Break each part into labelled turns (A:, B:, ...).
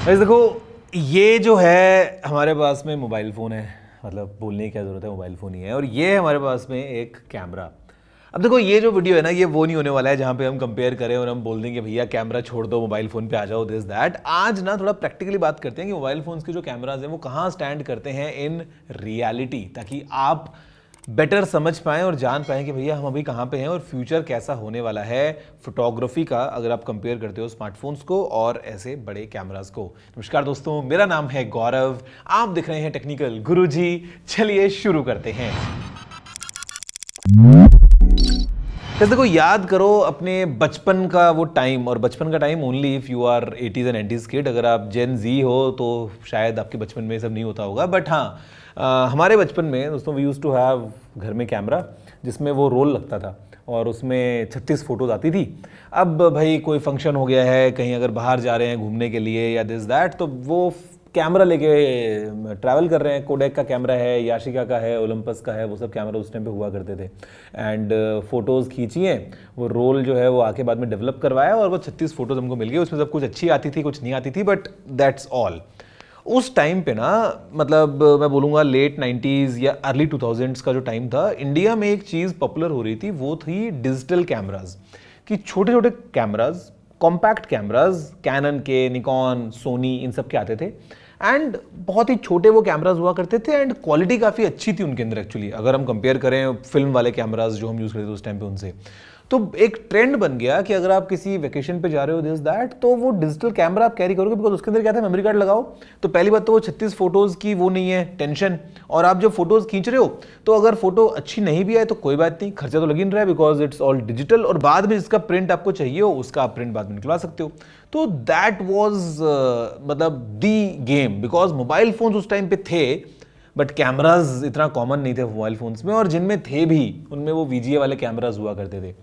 A: वैसे देखो, ये जो है हमारे पास में मोबाइल फ़ोन है, मतलब बोलने की क्या ज़रूरत है, मोबाइल फ़ोन ही है। और ये है हमारे पास में एक कैमरा। अब देखो, ये जो वीडियो है ना, ये वो नहीं होने वाला है जहाँ पे हम कंपेयर करें और हम बोल देंगे भैया कैमरा छोड़ दो, मोबाइल फ़ोन पे आ जाओ, दिस दैट। आज ना थोड़ा प्रैक्टिकली बात करते हैं कि मोबाइल फ़ोन्स के जो कैमराज हैं वो कहाँ स्टैंड करते हैं इन रियलिटी, ताकि आप बेटर समझ पाएँ और जान पाएँ कि भैया हम अभी कहाँ पे हैं और फ्यूचर कैसा होने वाला है फोटोग्राफी का, अगर आप कंपेयर करते हो स्मार्टफोन्स को और ऐसे बड़े कैमरास को। नमस्कार दोस्तों, मेरा नाम है गौरव, आप दिख रहे हैं टेक्निकल गुरुजी। चलिए शुरू करते हैं। जैसे देखो, याद करो अपने बचपन का वो टाइम, और बचपन का time only if you are 80s and 90s kid. अगर आप जेन जी हो तो शायद आपके बचपन में ये सब नहीं होता होगा, बट हाँ, हमारे बचपन में दोस्तों वी यूज़ टू हैव घर में कैमरा जिसमें वो रोल लगता था और उसमें 36 फ़ोटोज़ आती थी। अब भाई कोई फंक्शन हो गया है, कहीं अगर बाहर जा रहे हैं घूमने के लिए या दिस दैट, तो वो कैमरा लेके ट्रैवल कर रहे हैं। कोडेक का कैमरा है, याशिका का है, ओलंपस का है, वो सब कैमरा उस टाइम पे हुआ करते थे। एंड फ़ोटोज़ खींची हैं, वो रोल जो है वो आके बाद में डेवलप करवाया और वो 36 फ़ोटोज़ हमको मिल गई। उसमें सब कुछ अच्छी आती थी, कुछ नहीं आती थी, बट दैट्स ऑल। उस टाइम पे ना, मतलब मैं बोलूँगा लेट 90s या अर्ली 2000s का जो टाइम था, इंडिया में एक चीज़ पॉपुलर हो रही थी, वो थी डिजिटल कैमराज। कि छोटे छोटे कैमराज, कॉम्पैक्ट कैमराज, कैनन के, निकॉन, सोनी, इन सब के आते थे। एंड बहुत ही छोटे वो कैमराज हुआ करते थे एंड क्वालिटी काफ़ी अच्छी थी उनके अंदर एक्चुअली, अगर हम कंपेयर करें फिल्म वाले कैमराज जो हम यूज़ करते थे उस टाइम पे उनसे। तो एक ट्रेंड बन गया कि अगर आप किसी वेकेशन पे जा रहे हो दिस दैट, तो वो डिजिटल कैमरा आप कैरी करोगे, बिकॉज उसके अंदर क्या था, मेमोरी कार्ड लगाओ। तो पहली बात तो वो 36 फोटोज़ की वो नहीं है टेंशन, और आप जब फोटोज़ खींच रहे हो तो अगर फोटो अच्छी नहीं भी आए तो कोई बात नहीं, खर्चा तो लग ही नहीं रहा है, बिकॉज इट्स ऑल डिजिटल। और बाद में जिसका प्रिंट आपको चाहिए हो उसका आप प्रिंट बाद में निकलवा सकते हो। तो दैट वॉज मतलब दी गेम, बिकॉज मोबाइल फोन्स उस टाइम पे थे बट कैमराज इतना कॉमन नहीं थे मोबाइल फोन्स में, और जिनमें थे भी उनमें वो वीजीए वाले कैमराज हुआ करते थे।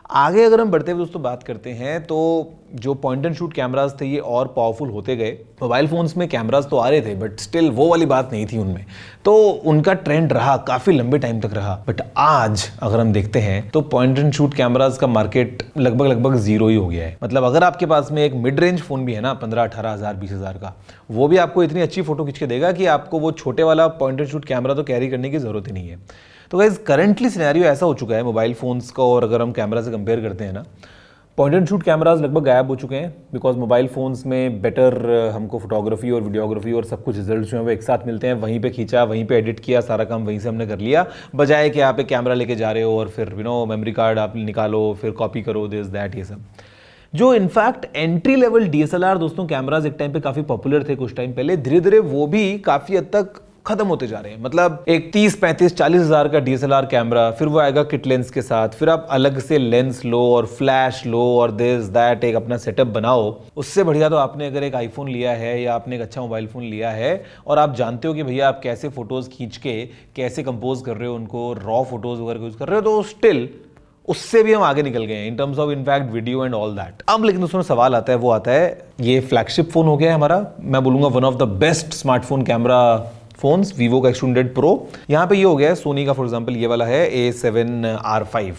A: आगे अगर हम बढ़ते हुए दोस्तों बात करते हैं, तो जो पॉइंट एंड शूट कैमराज थे ये और पावरफुल होते गए। मोबाइल फोन्स में कैमराज तो आ रहे थे बट स्टिल वो वाली बात नहीं थी उनमें, तो उनका ट्रेंड रहा, काफ़ी लंबे टाइम तक रहा। बट आज अगर हम देखते हैं तो पॉइंट एंड शूट कैमराज का मार्केट लगभग जीरो ही हो गया है। मतलब अगर आपके पास में एक मिड रेंज फ़ोन भी है ना, 15-18 हज़ार 20 हज़ार का, वो भी आपको इतनी अच्छी फोटो खींच के देगा कि आपको वो छोटे वाला पॉइंट एंड शूट कैमरा तो कैरी करने की ज़रूरत ही नहीं है। तो गाइस, करंटली सिनेरियो ऐसा हो चुका है मोबाइल फोन्स का, और अगर हम कैमरा से कंपेयर करते हैं ना, पॉइंट एंड शूट कैमराज लगभग गायब हो चुके हैं, बिकॉज मोबाइल फोन्स में बेटर हमको फोटोग्राफी और वीडियोग्राफी और सब कुछ रिजल्ट जो है वो एक साथ मिलते हैं। वहीं पे खींचा, वहीं पे एडिट किया, सारा काम वहीं से हमने कर लिया, बजाय कि आप एक कैमरा लेके जा रहे हो और फिर मेमोरी कार्ड आप निकालो, फिर कॉपी करो, दिस दैट, ये सब। जो इनफैक्ट एंट्री लेवल डीएसएलआर दोस्तों कैमराज एक टाइम पे काफ़ी पॉपुलर थे कुछ टाइम पहले, धीरे धीरे वो भी काफ़ी हद तक खत्म होते जा रहे हैं। मतलब एक 30-35-40 हज़ार का डीएसएलआर कैमरा, फिर वो आएगा किट लेंस के साथ, फिर आप अलग से लेंस लो और फ्लैश लो और दिस दैट, एक अपना सेटअप बनाओ। उससे बढ़िया तो आपने अगर एक आईफोन लिया है या आपने एक अच्छा मोबाइल फ़ोन लिया है और आप जानते हो कि भैया आप कैसे फ़ोटोज़ खींच के कैसे कंपोज कर रहे हो उनको, रॉ फोटोज़ वगैरह यूज़ कर रहे हो, तो स्टिल उससे भी हम आगे निकल गए हैं in terms of in fact video and all that. अब लेकिन दोस्तों सवाल आता है, वो आता है, ये फ्लैगशिप फोन हो गया है हमारा, मैं बोलूंगा one of the best smartphone camera phones, Vivo का X100 प्रो। यहाँ पे ये हो गया है सोनी का, फॉर एग्जांपल ये वाला है A7R5,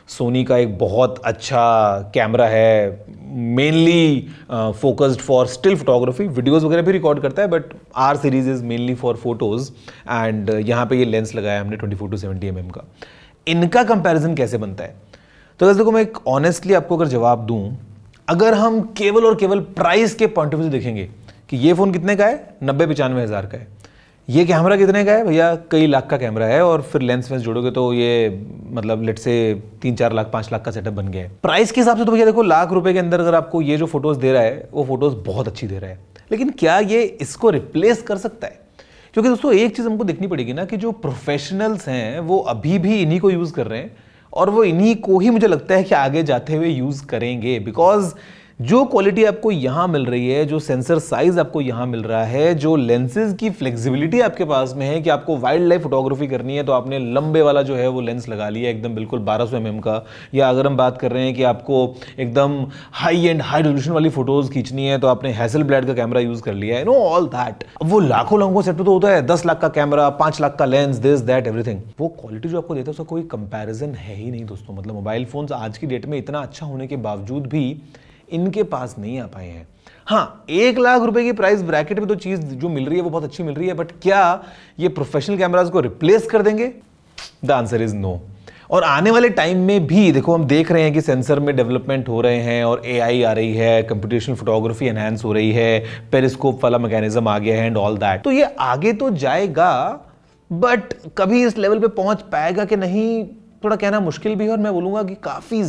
A: सोनी का एक बहुत अच्छा कैमरा है, mainly focused for still photography, videos वगैरह भी रिकॉर्ड करता है, but R series is mainly for photos. And यहाँ पे ये लेंस लगाया हमने 24-70 mm का। इनका कंपैरिजन कैसे बनता है, तो वैसे देखो, मैं एक ऑनेस्टली आपको अगर जवाब दूं, अगर हम केवल और केवल प्राइस के पॉइंट ऑफ व्यू से देखेंगे कि ये फ़ोन कितने का है, 90-95 हज़ार का है, ये कैमरा कितने का है भैया, कई लाख का कैमरा है, और फिर लेंस वेंस जोड़ोगे तो ये मतलब लेट से 3-4 लाख 5 लाख का सेटअप बन गया है। प्राइस के हिसाब से तो भैया देखो, लाख रुपए के अंदर अगर आपको ये जो फोटोज़ दे रहा है वो फोटोज़ बहुत अच्छी दे रहा है, लेकिन क्या ये इसको रिप्लेस कर सकता है? क्योंकि दोस्तों एक चीज़ हमको देखनी पड़ेगी ना, कि जो प्रोफेशनल्स हैं वो अभी भी इन्हीं को यूज़ कर रहे हैं, और वो इन्हीं को ही मुझे लगता है कि आगे जाते हुए यूज़ करेंगे। बिकॉज जो क्वालिटी आपको यहाँ मिल रही है, जो सेंसर साइज आपको यहाँ मिल रहा है, जो लेंसेज की फ्लेक्सिबिलिटी आपके पास में है कि आपको वाइल्ड लाइफ फोटोग्राफी करनी है तो आपने लंबे वाला जो है वो लेंस लगा लिया एकदम बिल्कुल 1200 mm का, या अगर हम बात कर रहे हैं कि आपको एकदम हाई एंड हाई रेजोल्यूशन वाली फोटोज खींचनी है तो आपने हैसेलब्लैड का कैमरा यूज कर लिया है, नो ऑल दैट। वो लाखों लोगों को सेट तो होता है, 10 लाख का कैमरा, 5 लाख का लेंस, दिस दैट एवरीथिंग। वो क्वालिटी जो आपको देता है उसका कोई कंपैरिजन है ही नहीं दोस्तों। मतलब मोबाइल फोन्स आज की डेट में इतना अच्छा होने के बावजूद भी इनके पास नहीं आ पाए हैं। हाँ, 1 लाख रुपए की प्राइस ब्रैकेट में तो चीज जो मिल रही है वो बहुत अच्छी मिल रही है, बट क्या ये प्रोफेशनल कैमराज को रिप्लेस कर देंगे? The answer is no. और आने वाले टाइम में भी देखो, हम देख रहे हैं कि सेंसर में डेवलपमेंट हो रहे हैं और एआई आ रही है, कंप्यूटेशनल फोटोग्राफी एनहांस हो रही है, पेरिस्कोप वाला मैकेनिज्म आ गया है एंड ऑल दैट। तो ये आगे तो जाएगा, बट कभी इस लेवल पे पहुंच पाएगा कि नहीं, थोड़ा कहना मुश्किल भी है। और मैं बोलूंगा कि काफी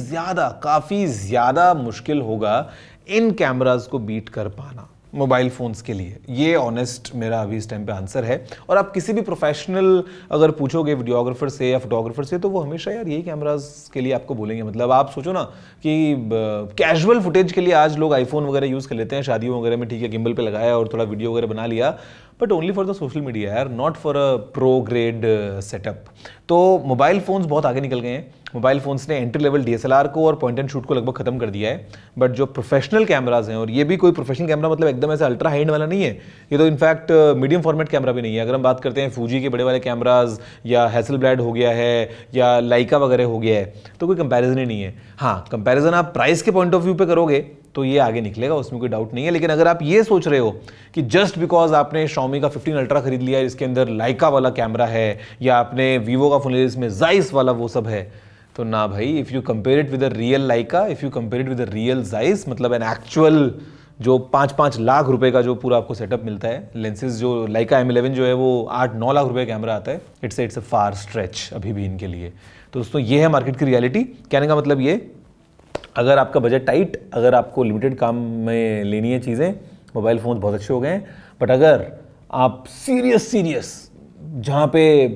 A: ज्यादा मुश्किल होगा इन कैमराज को बीट कर पाना मोबाइल फोन्स के लिए। ये ऑनेस्ट मेरा अभी इस टाइम पे आंसर है। और आप किसी भी प्रोफेशनल अगर पूछोगे वीडियोग्राफर से या फोटोग्राफर से, तो वो हमेशा यार यही कैमराज के लिए आपको बोलेंगे। मतलब आप सोचो ना कि कैजुअल फुटेज के लिए आज लोग आईफोन वगैरह यूज कर लेते हैं शादियों वगैरह में, ठीक है, गिम्बल पे लगाया और थोड़ा वीडियो वगैरह बना लिया, but only for the social media यार, not for a pro grade setup. तो मोबाइल फोन्स बहुत आगे निकल गए हैं। मोबाइल फोन्स ने एंट्री लेवल डीएसएलआर को और पॉइंट एंड शूट को लगभग खत्म कर दिया है, बट जो प्रोफेशनल कैमराज हैं, और ये भी कोई प्रोफेशनल कैमरा मतलब एकदम ऐसा अल्ट्रा हाई एंड वाला नहीं है, ये तो इनफैक्ट मीडियम फॉर्मेट कैमरा भी नहीं है। अगर हम बात करते हैं फूजी के बड़े वाले कैमराज या हैसलब्लैड हो गया है या लाइका वगैरह हो गया है, तो कोई कंपैरिजन ही नहीं है। हाँ, कंपैरिजन आप प्राइस के पॉइंट ऑफ व्यू पे करोगे तो ये आगे निकलेगा, उसमें कोई डाउट नहीं है। लेकिन अगर आप ये सोच रहे हो कि जस्ट बिकॉज आपने Xiaomi का 15 अल्ट्रा खरीद लिया है, इसके अंदर लाइका वाला कैमरा है, या आपने वीवो का फोन लिया इसमें जाइस वाला वो सब है, तो ना भाई। If you compare it with a real Leica, if you compare it with a real Zeiss, मतलब एन एक्चुअल जो 5-5 लाख रुपए का जो पूरा आपको सेटअप मिलता है, लेंसेज जो लाइका M11 जो है वो 8-9 लाख रुपए का कैमरा आता है, इट्स अ फार स्ट्रेच अभी भी इनके लिए। तो दोस्तों ये है मार्केट की रियलिटी। कहने का मतलब ये, अगर आपका बजट टाइट, अगर आपको लिमिटेड काम में लेनी है चीज़ें, मोबाइल फ़ोन बहुत अच्छे हो गए हैं। बट अगर आप सीरियस जहाँ पे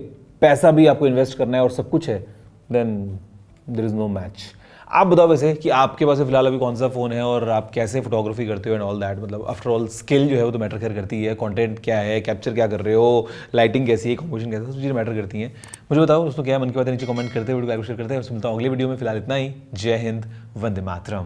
A: पैसा भी आपको इन्वेस्ट करना है और सब कुछ है, then there is no match. आप बताओ वैसे कि आपके पास फिलहाल अभी कौन सा फ़ोन है और आप कैसे फोटोग्राफी करते हो एंड ऑल दैट। मतलब आफ्टर ऑल स्किल जो है वो तो मैटर करती है, कंटेंट क्या है, कैप्चर क्या कर रहे हो, लाइटिंग कैसी है, कंपोजिशन कैसा है, सब चीज़ें मैटर करती हैं। मुझे बताओ दोस्तों क्या मन की बात है, नीचे कमेंट करते हैं, वीडियो को लाइक शेयर करते हैं। और सुनता हूँ अगले वीडियो में। फिलहाल इतना ही। जय हिंद, वंदे मातरम।